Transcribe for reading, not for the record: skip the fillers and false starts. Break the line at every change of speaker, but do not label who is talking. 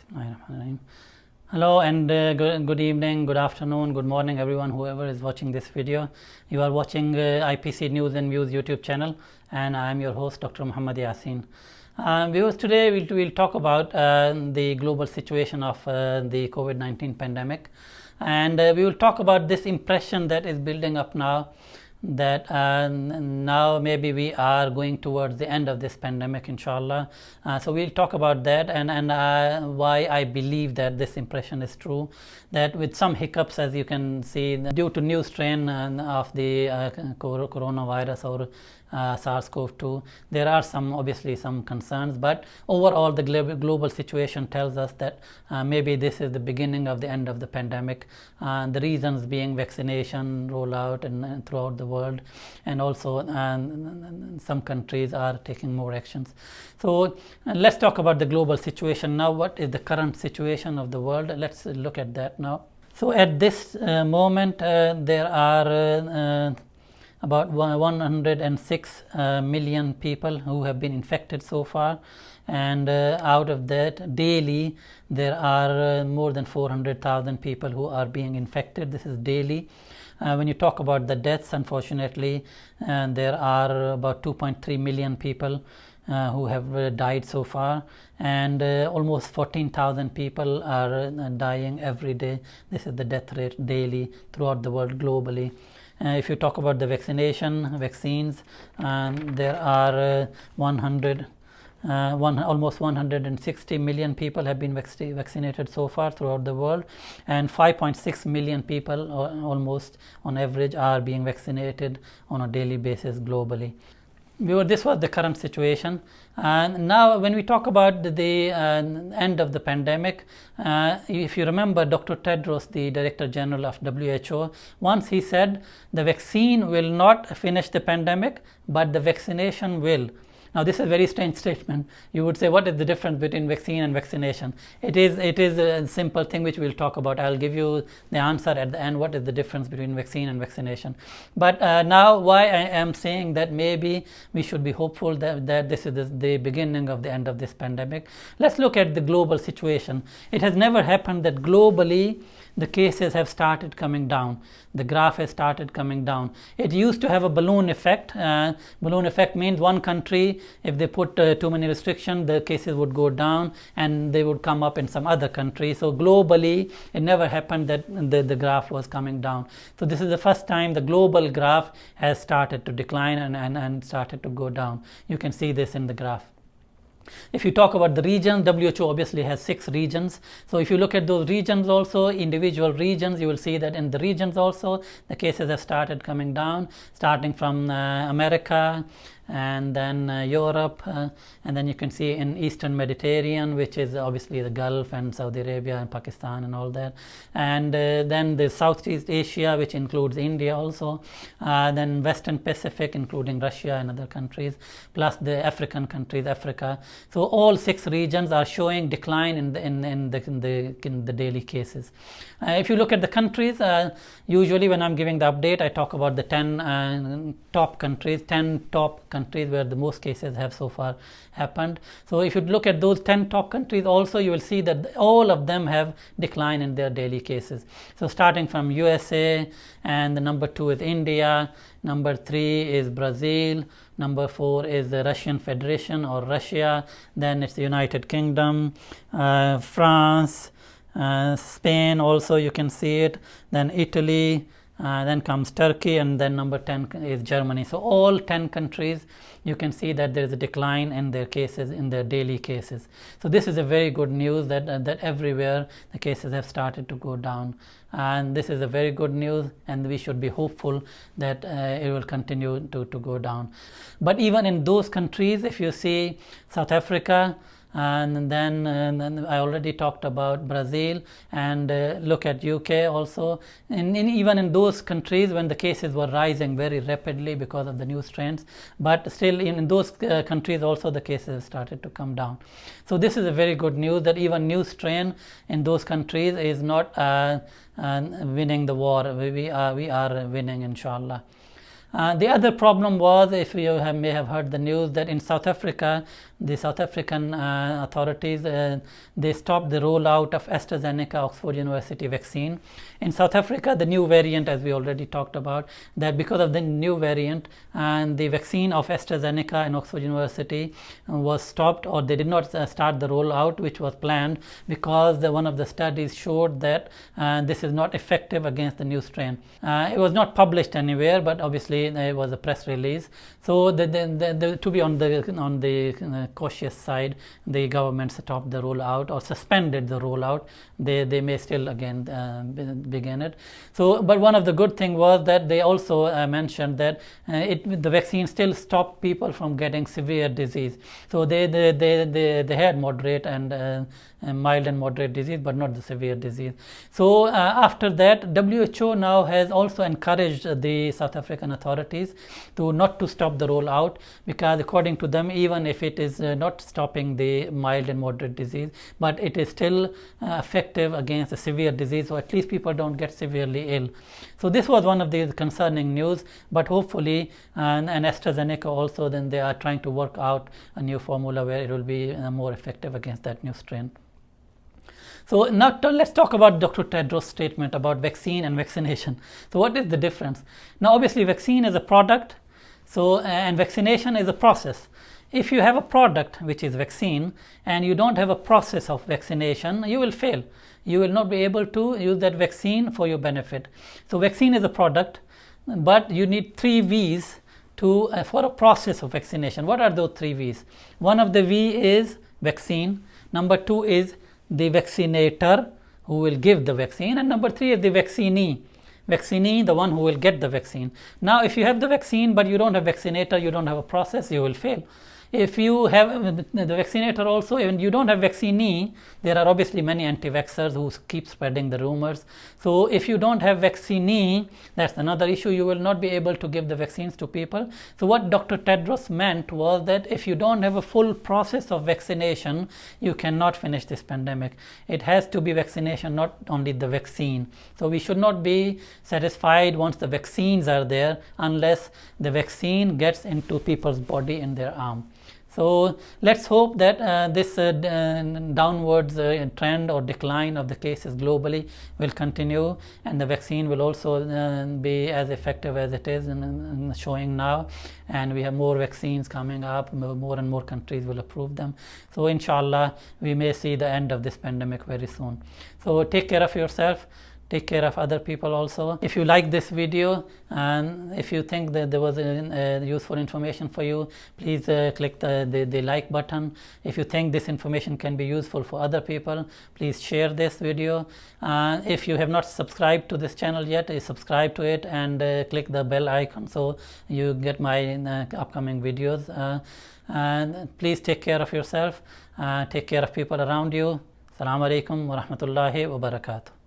Bismillahirrahmanirrahim. Hello and good evening, good afternoon, good morning everyone, whoever is watching this video. You are watching IPC News and Views YouTube channel, and I am your host Dr. Muhammad Yasin. Viewers, today we'll talk about the global situation of the COVID-19 pandemic, and we will talk about this impression that is building up now, that now maybe we are going towards the end of this pandemic, inshallah. So we'll talk about that and why I believe that this impression is true, that with some hiccups, as you can see, due to new strain of the coronavirus or SARS-CoV-2, there are obviously some concerns, but overall the global situation tells us that maybe this is the beginning of the end of the pandemic. The reasons being vaccination rollout and throughout the world, and also some countries are taking more actions. So let's talk about the global situation now. What is the current situation of the world? Let's look at that now. So at this moment there are about 106 million people who have been infected so far, and out of that, daily there are more than 400,000 people who are being infected. This is daily. When you talk about the deaths, unfortunately there are about 2.3 million people who have died so far, and almost 14,000 people are dying every day. This is the death rate daily throughout the world globally. If you talk about the vaccines, there are almost 160 million people have been vaccinated so far throughout the world, and 5.6 million people almost on average are being vaccinated on a daily basis globally. This was the current situation. And now when we talk about the end of the pandemic, if you remember, Dr. Tedros, the Director General of WHO, once he said the vaccine will not finish the pandemic, but the vaccination will. Now this is a very strange statement. You would say, what is the difference between vaccine and vaccination? It is a simple thing which we'll talk about. I'll give you the answer at the end, what is the difference between vaccine and vaccination. But now why I am saying that maybe we should be hopeful that this is the beginning of the end of this pandemic. Let's look at the global situation. It has never happened that globally the cases have started coming down. The graph has started coming down. It used to have a balloon effect. Balloon effect means one country, if they put too many restrictions, the cases would go down and they would come up in some other country. So globally, it never happened that the graph was coming down. So this is the first time the global graph has started to decline and started to go down. You can see this in the graph. If you talk about the regions, WHO obviously has 6 regions. So if you look at those regions also, individual regions, you will see that in the regions also the cases have started coming down, starting from America, and then Europe, and then you can see in Eastern Mediterranean, which is obviously the Gulf and Saudi Arabia and Pakistan and all that, and then the Southeast Asia, which includes India also, then Western Pacific, including Russia and other countries, plus the African countries, Africa. So all 6 regions are showing decline in the daily cases. If you look at the countries, usually when I'm giving the update, I talk about the 10 top countries, 10 top countries where the most cases have so far happened. So if you look at those 10 top countries also, you will see that all of them have decline in their daily cases. So starting from USA, and the number 2 is India, number 3 is Brazil, number 4 is the Russian Federation or Russia, then it's the United Kingdom, France, Spain also, you can see it, then Italy, then comes Turkey, and then number 10 is Germany. So all 10 countries, you can see that there is a decline in their cases, in their daily cases. So this is a very good news that everywhere the cases have started to go down, and this is a very good news, and we should be hopeful that it will continue to go down. But even in those countries, if you see South Africa, and then I already talked about Brazil, and look at UK also, and even in those countries when the cases were rising very rapidly because of the new strains, but still in those countries also the cases started to come down. So this is a very good news that even new strain in those countries is not winning the war. We are winning, inshallah. The other problem was, if you may have heard the news, that in South Africa the South African authorities, they stopped the rollout of AstraZeneca Oxford University vaccine. In South Africa, the new variant, as we already talked about, that because of the new variant, and the vaccine of AstraZeneca and Oxford University was stopped, or they did not start the rollout which was planned, because one of the studies showed that this is not effective against the new strain. It was not published anywhere, but obviously it was a press release. So to be on the cautious side, the government stopped the rollout or suspended the rollout. They may still again begin it. So, but one of the good thing was that they also mentioned that the vaccine still stopped people from getting severe disease. So they had moderate and mild and moderate disease, but not the severe disease. So after that, WHO now has also encouraged the South African authorities not to stop the rollout, because according to them, even if it is not stopping the mild and moderate disease, but it is still effective against the severe disease, so at least people don't get severely ill. So this was one of the concerning news, but hopefully, and AstraZeneca also, then they are trying to work out a new formula where it will be more effective against that new strain. So now let's talk about Dr. Tedros' statement about vaccine and vaccination. So what is the difference? Now obviously vaccine is a product, so and vaccination is a process. If you have a product which is vaccine and you don't have a process of vaccination, you will fail. You will not be able to use that vaccine for your benefit. So vaccine is a product, but you need 3 V's for a process of vaccination. What are those 3 V's? One of the V is vaccine, number 2 is the vaccinator who will give the vaccine, and number 3 is the vaccinee. Vaccinee, the one who will get the vaccine. Now if you have the vaccine but you don't have vaccinator, you don't have a process, you will fail. If you have the vaccinator also and you don't have vaccinee, there are obviously many anti-vaxxers who keep spreading the rumors. So if you don't have vaccinee, that's another issue. You will not be able to give the vaccines to people. So what Dr. Tedros meant was that if you don't have a full process of vaccination, you cannot finish this pandemic. It has to be vaccination, not only the vaccine. So we should not be satisfied once the vaccines are there, unless the vaccine gets into people's body in their arm. So let's hope that this downwards trend or decline of the cases globally will continue, and the vaccine will also be as effective as it is in showing now, and we have more vaccines coming up, more and more countries will approve them. So inshallah we may see the end of this pandemic very soon. So take care of yourself. Take care of other people also. If you like this video and if you think that there was useful information for you, please click the like button. If you think this information can be useful for other people, please share this video. If you have not subscribed to this channel yet, subscribe to it and click the bell icon so you get my upcoming videos. And please take care of yourself, take care of people around you. Assalamu alaikum wa rahmatullahi wa barakatuh.